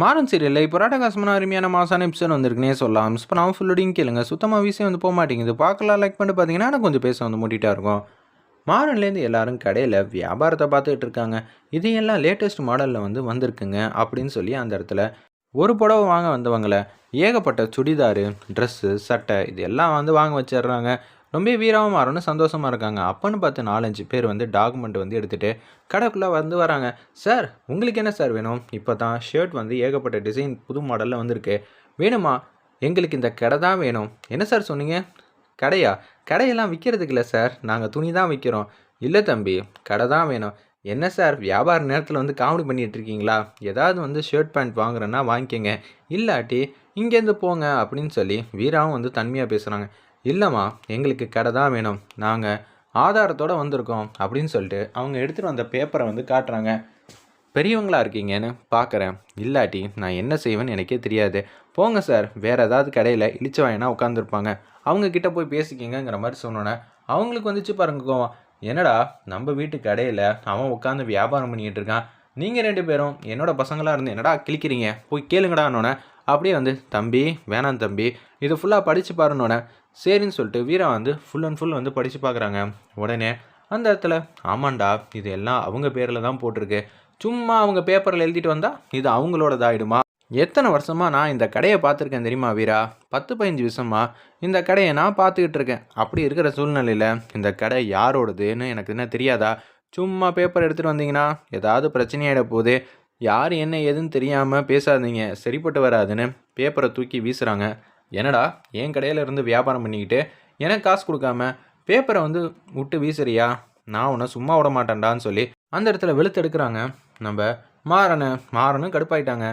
மாறன் சீரியல்ல இப்போ ராட்டகாசமான அருமையான மாசான எபிசோட் வந்திருக்குன்னே சொல்லலாம். மிஸ் பண்ணாம ஃபுல்லோடையும் கேளுங்க. சுத்தமா விஷயம் வந்து போக மாட்டேங்குது. பார்க்கலாம் லைக் பண்ணிட்டு பார்த்தீங்கன்னா, எனக்கு கொஞ்சம் பேச வந்து மூட்டிட்டா இருக்கும். மாறன்லேருந்து எல்லாரும் கடையில் வியாபாரத்தை பார்த்துக்கிட்டு இருக்காங்க. இதையெல்லாம் லேட்டஸ்ட் மாடலில் வந்து வந்திருக்குங்க அப்படின்னு சொல்லி அந்த இடத்துல ஒரு புடவை வாங்க வந்தவங்கள ஏகப்பட்ட சுடிதாரு, ட்ரெஸ்ஸு, சட்டை இது எல்லாம் வந்து வாங்க வச்சிடுறாங்க. ரொம்ப வீராவும் மாறணும் சந்தோஷமாக இருக்காங்க. அப்போன்னு பார்த்து 4-5 பேர் வந்து டாக்குமெண்ட் வந்து எடுத்துகிட்டு கடைக்குள்ளே வந்து வராங்க. சார் உங்களுக்கு என்ன சார் வேணும்? இப்போ தான் ஷர்ட் வந்து ஏகப்பட்ட டிசைன் புது மாடலில் வந்திருக்கு. வேணுமா? எங்களுக்கு இந்த கடை தான் வேணும். என்ன சார் சொன்னீங்க? கடையா? கடையெல்லாம் விற்கிறதுக்கு இல்லை சார், நாங்கள் துணி தான் விற்கிறோம். இல்லை தம்பி, கடை தான் வேணும். என்ன சார் வியாபார நேரத்தில் வந்து காமெடி பண்ணிகிட்டு இருக்கீங்களா? ஏதாவது வந்து ஷர்ட் பேண்ட் வாங்குறேன்னா வாங்கிக்கங்க, இல்லாட்டி இங்கேருந்து போங்க அப்படின்னு சொல்லி வீராவும் வந்து தன்மையாக பேசுகிறாங்க. இல்லைம்மா, எங்களுக்கு கடை தான் வேணும், நாங்கள் ஆதாரத்தோடு வந்திருக்கோம் அப்படின்னு சொல்லிட்டு அவங்க எடுத்துகிட்டு வந்த பேப்பரை வந்து காட்டுறாங்க. பெரியவங்களா இருக்கீங்கன்னு பார்க்குறேன், இல்லாட்டி நான் என்ன செய்வேன்னு எனக்கே தெரியாது. போங்க சார், வேறு ஏதாவது கடையில் இழிச்ச வாயினா உட்காந்துருப்பாங்க, அவங்கக்கிட்ட போய் பேசிக்கிங்கிற மாதிரி சொன்னோன்னே அவங்களுக்கு வந்துச்சு பாருங்க கோவம். என்னடா நம்ம வீட்டு கடையில் அவன் உட்காந்து வியாபாரம் பண்ணிக்கிட்டு இருக்கான், நீங்கள் 2 பேரும் என்னோட பசங்களாக இருந்து என்னடா கிழிக்கிறீங்க, போய் கேளுங்கடான்னொன்னே அப்படியே வந்து தம்பி வேணாம் தம்பி, இது ஃபுல்லாக படித்து பாருன்னொன்னே சரின்னு சொல்லிட்டு வீரா வந்து ஃபுல் அண்ட் ஃபுல் வந்து படித்து பார்க்குறாங்க. உடனே அந்த இடத்துல ஆமாண்டா, இது எல்லாம் அவங்க பேரில் தான் போட்டிருக்கு, சும்மா அவங்க பேப்பரில் எழுதிட்டு வந்தால் இது அவங்களோடதாயிடுமா? எத்தனை வருஷமாக நான் இந்த கடையை பார்த்துருக்கேன் தெரியுமா வீரா? 10-15 வருஷமாக இந்த கடையை நான் பார்த்துக்கிட்டு இருக்கேன். அப்படி இருக்கிற சூழ்நிலையில் இந்த கடை யாரோடதுன்னு எனக்கு என்ன தெரியாதா? சும்மா பேப்பர் எடுத்துகிட்டு வந்தீங்கன்னா ஏதாவது பிரச்சனையாயிட போகுது, யார் என்ன ஏதுன்னு தெரியாமல் பேசாதீங்க, சரிப்பட்டு வராதுன்னு பேப்பரை தூக்கி வீசுகிறாங்க. என்னடா என் கடையில் இருந்து வியாபாரம் பண்ணிக்கிட்டு எனக்கு காசு கொடுக்காம பேப்பரை வந்து விட்டு வீசுறியா? நான் உன்னை சும்மா விட மாட்டேன்டான்னு சொல்லி அந்த இடத்துல வெளுத்தெடுக்கிறாங்க. நம்ம மாறனும் கடுப்பாயிட்டாங்க.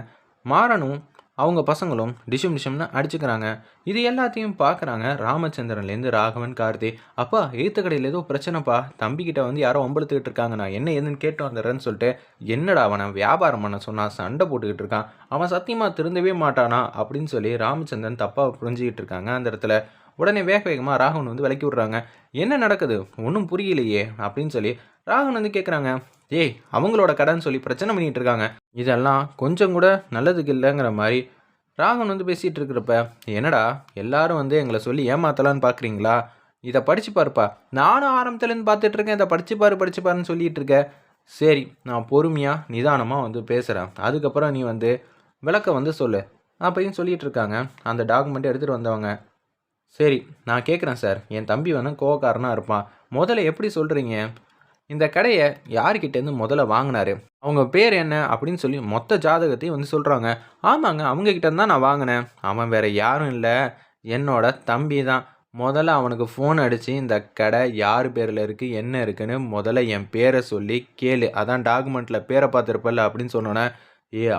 மாறனும் அவங்க பசங்களும் டிஷம்னு அடிச்சுக்கிறாங்க. இது எல்லாத்தையும் பார்க்குறாங்க ராமச்சந்திரன்லேருந்து ராகவன், கார்த்தி. அப்பா எய்த்த கடையில் ஏதோ பிரச்சனைப்பா, தம்பிக்கிட்ட வந்து யாரோ ஒம்பளுத்துக்கிட்டு இருக்காங்க, நான் என்ன ஏதுன்னு கேட்டு வந்துடுறேன்னு சொல்லிட்டு என்னடா அவனை வியாபாரம் பண்ண சொன்னால் சண்டை போட்டுக்கிட்டு இருக்கான், அவன் சத்தியமாக திருந்தவே மாட்டானா அப்படின்னு சொல்லி ராமச்சந்திரன் தப்பாக புரிஞ்சுக்கிட்டு இருக்காங்க அந்த இடத்துல. உடனே வேக வேகமாக ராகவன் வந்து விலக்கி விட்றாங்க. என்ன நடக்குது ஒன்றும் புரியலையே அப்படின்னு சொல்லி ராகவன் வந்து கேட்குறாங்க. ஏய் அவங்களோட கடைன்னு சொல்லி பிரச்சனை பண்ணிகிட்டு இருக்காங்க, இதெல்லாம் கொஞ்சம் கூட நல்லதுக்கு இல்லைங்கிற மாதிரி ராகவன் வந்து பேசிகிட்டு இருக்கிறப்ப, என்னடா எல்லாரும் வந்து எங்களை சொல்லி ஏமாத்தலான்னு பார்க்குறீங்களா? இதை படித்து பாருப்பா, நானும் ஆரம்பத்துலேருந்து பார்த்துட்ருக்கேன், இதை படித்து பாருன்னு சொல்லிகிட்டு இருக்கேன். சரி நான் பொறுமையாக நிதானமாக வந்து பேசுகிறேன், அதுக்கப்புறம் நீ வந்து விளக்க வந்து சொல்லு அப்படின்னு சொல்லிகிட்டு இருக்காங்க அந்த டாக்குமெண்ட்டை எடுத்துகிட்டு வந்தவங்க. சரி நான் கேட்குறேன் சார், என் தம்பி வந்து கோவக்காரனாக இருப்பான், முதல்ல எப்படி சொல்கிறீங்க? இந்த கடையை யார்கிட்டேருந்து முதல்ல வாங்கினாரு, அவங்க பேர் என்ன அப்படின்னு சொல்லி மொத்த ஜாதகத்தையும் வந்து சொல்கிறாங்க. ஆமாங்க, அவங்கக்கிட்ட தான் நான் வாங்கினேன், அவன் வேறு யாரும் இல்லை, என்னோட தம்பி தான். முதல்ல அவனுக்கு ஃபோன் அடித்து இந்த கடை யார் பேரில் இருக்குது என்ன இருக்குன்னு முதல்ல என் பேரை சொல்லி கேளு, அதான் டாக்குமெண்ட்டில் பேரை பார்த்துருப்பல்ல அப்படின்னு சொன்னோன்னே,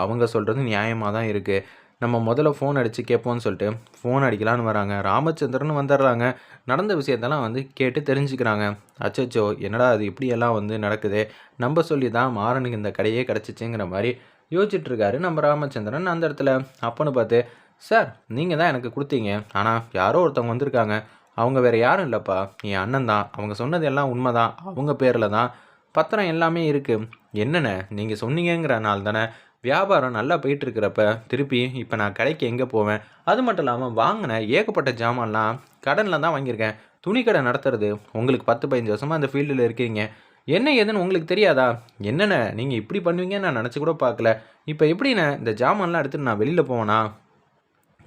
அவங்க சொல்கிறது நியாயமாக தான் இருக்குது, நம்ம முதல்ல ஃபோன் அடித்து கேட்போன்னு சொல்லிட்டு ஃபோன் அடிக்கலான்னு வராங்க. ராமச்சந்திரன் வந்துடுறாங்க. நடந்த விஷயத்தெல்லாம் வந்து கேட்டு தெரிஞ்சுக்கிறாங்க. அச்சச்சோ என்னடா அது இப்படியெல்லாம் வந்து நடக்குது, நம்ம சொல்லி தான் மாறனுக்கு இந்த கடையே கிடச்சிச்சிங்கிற மாதிரி யோசிச்சுட்ருக்காரு நம்ம ராமச்சந்திரன் அந்த இடத்துல. அப்போன்னு பார்த்து, சார் நீங்கள் தான் எனக்கு கொடுத்தீங்க, ஆனால் யாரோ ஒருத்தவங்க வந்திருக்காங்க, அவங்க வேறு யாரும் இல்லைப்பா, என் அண்ணன் தான், அவங்க சொன்னது எல்லாம் உண்மை தான், அவங்க பேரில் தான் பத்திரம் எல்லாமே இருக்குது. என்னென்ன நீங்கள் சொன்னீங்கிறனால தானே வியாபாரம் நல்லா போயிட்டுருக்கிறப்ப திருப்பி இப்போ நான் கடைக்கு எங்கே போவேன்? அது மட்டும் இல்லாமல் வாங்கின ஏகப்பட்ட ஜாமான்லாம் கடனில் தான் வாங்கியிருக்கேன். துணி கடை நடத்துறது உங்களுக்கு 10-15 வருஷமாக அந்த ஃபீல்டில் இருக்கீங்க, என்ன ஏதுன்னு உங்களுக்கு தெரியாதா? என்னென்ன நீங்கள் இப்படி பண்ணுவீங்கன்னு நான் நினச்சி கூட பார்க்கல. இப்போ எப்படிண்ணே இந்த ஜாமான்லாம் எடுத்துகிட்டு நான் வெளியில் போவேனா?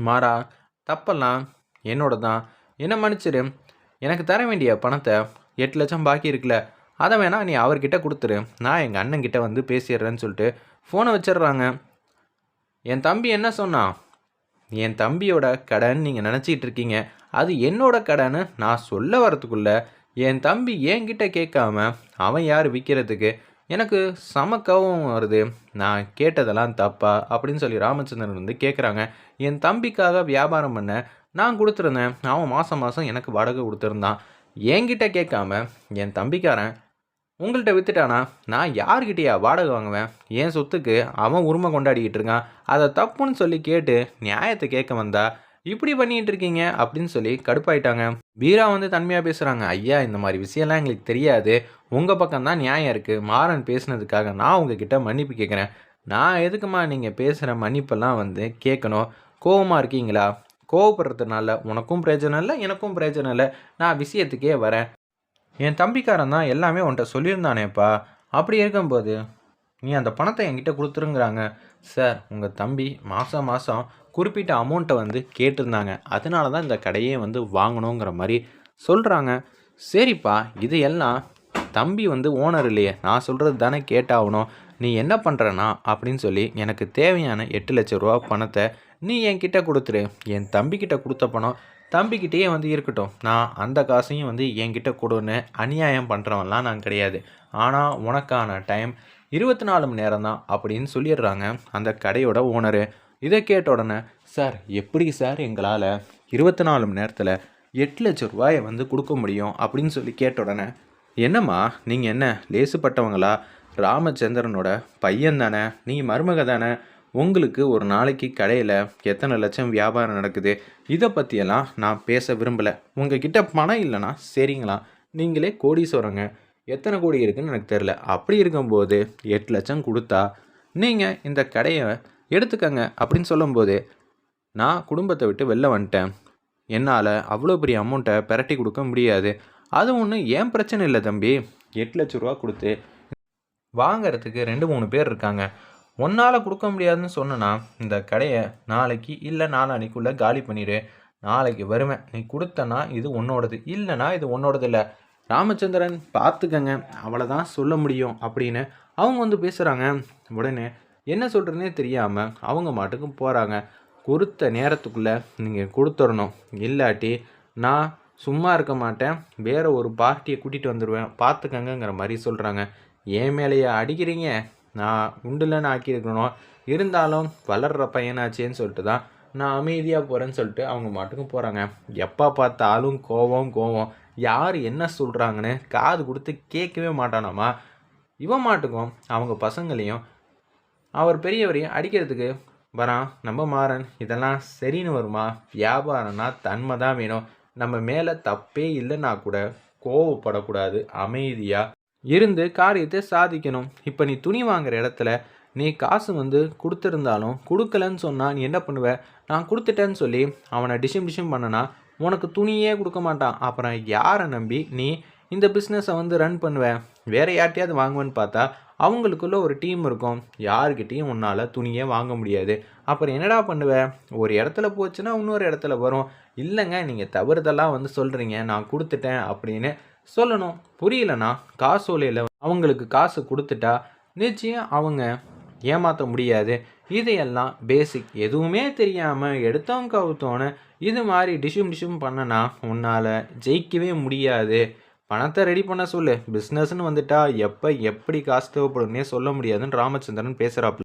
மாறா, தப்பெல்லாம் என்னோட தான், என்ன மன்னிச்சிரு. எனக்கு தர வேண்டிய பணத்தை 8 லட்சம் பாக்கி இருக்குல்ல, அதை வேணால் நீ அவர்கிட்ட கொடுத்துரு, நான் எங்கள் அண்ணன்கிட்ட வந்து பேசிடுறேன்னு சொல்லிட்டு ஃபோனை வச்சிடுறாங்க. என் தம்பி என்ன சொன்னான்? என் தம்பியோட கடைன்னு நீங்கள் நினச்சிக்கிட்டு இருக்கீங்க, அது என்னோட கடைன்னு நான் சொல்ல வரத்துக்குள்ளே என் தம்பி என்கிட்ட கேட்காம அவன் யார் விற்கிறதுக்கு? எனக்கு செம கோவம் வருது, நான் கேட்டதெல்லாம் தப்பா அப்படின்னு சொல்லி ராமச்சந்திரன் வந்து கேட்குறாங்க. என் தம்பிக்காக வியாபாரம் பண்ண நான் கொடுத்துருந்தேன், அவன் மாதம் மாதம் எனக்கு வாடகை கொடுத்துருந்தான், என்கிட்ட கேட்காம என் தம்பிக்காரன் உங்கள்கிட்ட விற்றுட்டானா நான் யார்கிட்டயா வாடகை வாங்குவேன்? என் சொத்துக்கு அவன் உரிமை கொண்டாடிக்கிட்டு இருக்கான், அதை தப்புன்னு சொல்லி கேட்டு நியாயத்தை கேட்க வந்தா இப்படி பண்ணிகிட்டு இருக்கீங்க அப்படின்னு சொல்லி கடுப்பாயிட்டாங்க. வீரா வந்து தன்மையாக பேசுகிறாங்க. ஐயா இந்த மாதிரி விஷயம்லாம் எங்களுக்கு தெரியாது, உங்கள் பக்கம் தான் நியாயம் இருக்குது, மாறன் பேசுனதுக்காக நான் உங்ககிட்ட மன்னிப்பு கேட்குறேன், நான் எதுக்குமா நீங்கள் பேசுகிற மன்னிப்பெல்லாம் வந்து கேட்கணும்? கோவமா இருக்கீங்களா? கோவப்படுறதுனால உனக்கும் பிரயோஜனம் இல்லை, எனக்கும் பிரயோஜனம் இல்லை. நான் விஷயத்துக்கே வரேன். என் தம்பிக்காரன் தான் எல்லாமே உன்ட்ட சொல்லியிருந்தானேப்பா. அப்படி இருக்கும்போது நீ அந்த பணத்தை என்கிட்ட குடுத்துருங்கிறாங்க. சார் உங்கள் தம்பி மாதம் மாதம் குறிப்பிட்ட அமௌண்ட்டை வந்து கேட்டிருந்தாங்க. அதனால தான் இந்த கடையே வந்து வாங்கணுங்கிற மாரி சொல்கிறாங்க. சரிப்பா, இது எல்லாம் தம்பி வந்து ஓனர் இல்லையே, நான் சொல்கிறது தானே கேட்டாகணும். நீ என்ன பண்ணுறனா அப்படின்னு சொல்லி எனக்கு தேவையான 8,00,000 பணத்தை நீ என்கிட்ட கொடுத்துரு. என் தம்பிக்கிட்ட கொடுத்த பணம் தம்பிக்கிட்டேயே வந்து இருக்கட்டும். நான் அந்த காசையும் வந்து என்கிட்ட கொடுன்னு அநியாயம் பண்ணுறவன்லாம் நான் கிடையாது. ஆனால் உனக்கான டைம் 24 மணி நேரம் தான் அப்படின்னு சொல்லிடுறாங்க அந்த கடையோட ஓனரு. இதை கேட்ட உடனே, சார் எப்படி சார் எங்களால் 24 மணி நேரத்தில் 8,00,000 வந்து கொடுக்க முடியும் அப்படின்னு சொல்லி கேட்ட உடனே, என்னம்மா நீங்கள் என்ன லேசுப்பட்டவங்களா? ராமச்சந்திரனோட பையன் தானே, நீ மருமக தானே, உங்களுக்கு ஒரு நாளைக்கு கடையில் எத்தனை லட்சம் வியாபாரம் நடக்குது, இதை பற்றியெல்லாம் நான் பேச விரும்பலை. உங்ககிட்ட பணம் இல்லைனா சரிங்களா, நீங்களே கோடீஸ்வரங்க, எத்தனை கோடி இருக்குன்னு எனக்கு தெரில. அப்படி இருக்கும்போது 8 லட்சம் கொடுத்தா நீங்கள் இந்த கடையை எடுத்துக்கங்க அப்படின்னு சொல்லும்போது, நான் குடும்பத்தை விட்டு வெளில வந்துட்டேன், என்னால் அவ்வளோ பெரிய அமௌண்ட்டை பிரட்டி கொடுக்க முடியாது. அது ஒன்றும் ஏன் பிரச்சனை இல்லை தம்பி. 8,00,000 கொடுத்து வாங்கிறதுக்கு 2-3 பேர் இருக்காங்க. உன்னால் கொடுக்க முடியாதுன்னு சொன்னனா இந்த கடையை நாளைக்கு இல்லை நாளான்னைக்குள்ளே காலி பண்ணிடு. நாளைக்கு வருவேன், நீ கொடுத்தனா இது உன்னோடது, இல்லைனா இது உன்னோடது இல்லை. ராமச்சந்திரன் பார்த்துக்கங்க, அவ்வளோதான் சொல்ல முடியும் அப்படின்னு அவங்க வந்து பேசுகிறாங்க. உடனே என்ன சொல்கிறதுனே தெரியாமல் அவங்க மாட்டுக்கும் போகிறாங்க. கொடுத்த நேரத்துக்குள்ளே நீங்கள் கொடுத்துடணும், இல்லாட்டி நான் சும்மா இருக்க மாட்டேன், வேறு ஒரு பார்ட்டியை கூட்டிகிட்டு வந்துடுவேன், பார்த்துக்கங்கிற மாதிரி சொல்கிறாங்க. ஏன் மேலேயே அடிக்கிறீங்க, நான் உண்டுலன்னு ஆக்கியிருக்கணும், இருந்தாலும் வளர்கிற பையனாச்சேன்னு சொல்லிட்டு தான் நான் அமைதியாக போகிறேன்னு சொல்லிட்டு அவங்க மாட்டுக்கும் போகிறாங்க. எப்போ பார்த்தாலும் கோவம் கோவம், யார் என்ன சொல்கிறாங்கன்னு காது கொடுத்து கேட்கவே மாட்டானாமா. இவன் மாட்டுக்கும் அவங்க பசங்களையும் அவர் பெரியவரையும் அடிக்கிறதுக்கு வரான் நம்ம மாறன். இதெல்லாம் சரின்னு வருமா? வியாபாரம்னா தன்மை தான் வேணும். நம்ம மேலே தப்பே இல்லைன்னா கூட கோவப்படக்கூடாது, அமைதியாக இருந்து காரியத்தை சாதிக்கணும். இப்போ நீ துணி வாங்குற இடத்துல நீ காசு வந்து கொடுத்துருந்தாலும் கொடுக்கலன்னு சொன்னால் நீ என்ன பண்ணுவ? நான் கொடுத்துட்டேன்னு சொல்லி அவனை டிஷம் பண்ணனா உனக்கு துணியே கொடுக்க மாட்டான். அப்புறம் யாரை நம்பி நீ இந்த பிஸ்னஸை வந்து ரன் பண்ணுவேன்? வேறு யார்ட்டையாவது வாங்குவேன்னு பார்த்தா அவங்களுக்குள்ள ஒரு டீம் இருக்கும், யாருக்கிட்டேயும் உன்னால் துணியே வாங்க முடியாது. அப்புறம் என்னடா பண்ணுவேன்? ஒரு இடத்துல போச்சுன்னா இன்னொரு இடத்துல வரும். இல்லைங்க நீங்கள் தவறுதெல்லாம் வந்து சொல்கிறீங்க, நான் கொடுத்துட்டேன் அப்படின்னு சொல்லணும். புரியலனா காசோலையில் அவங்களுக்கு காசு கொடுத்துட்டா நிச்சயம் அவங்க ஏமாற்ற முடியாது. இதையெல்லாம் பேசிக் எதுவுமே தெரியாமல் எடுத்தவங்க கவுத்தோன்னு இது மாதிரி டிஷும் பண்ணனா உன்னால் ஜெயிக்கவே முடியாது. பணத்தை ரெடி பண்ண சொல்லு, பிஸ்னஸ்ன்னு வந்துட்டா எப்போ எப்படி காசு தேவைப்படும்னே சொல்ல முடியாதுன்னு ராமச்சந்திரன் பேசுகிறாப்புல.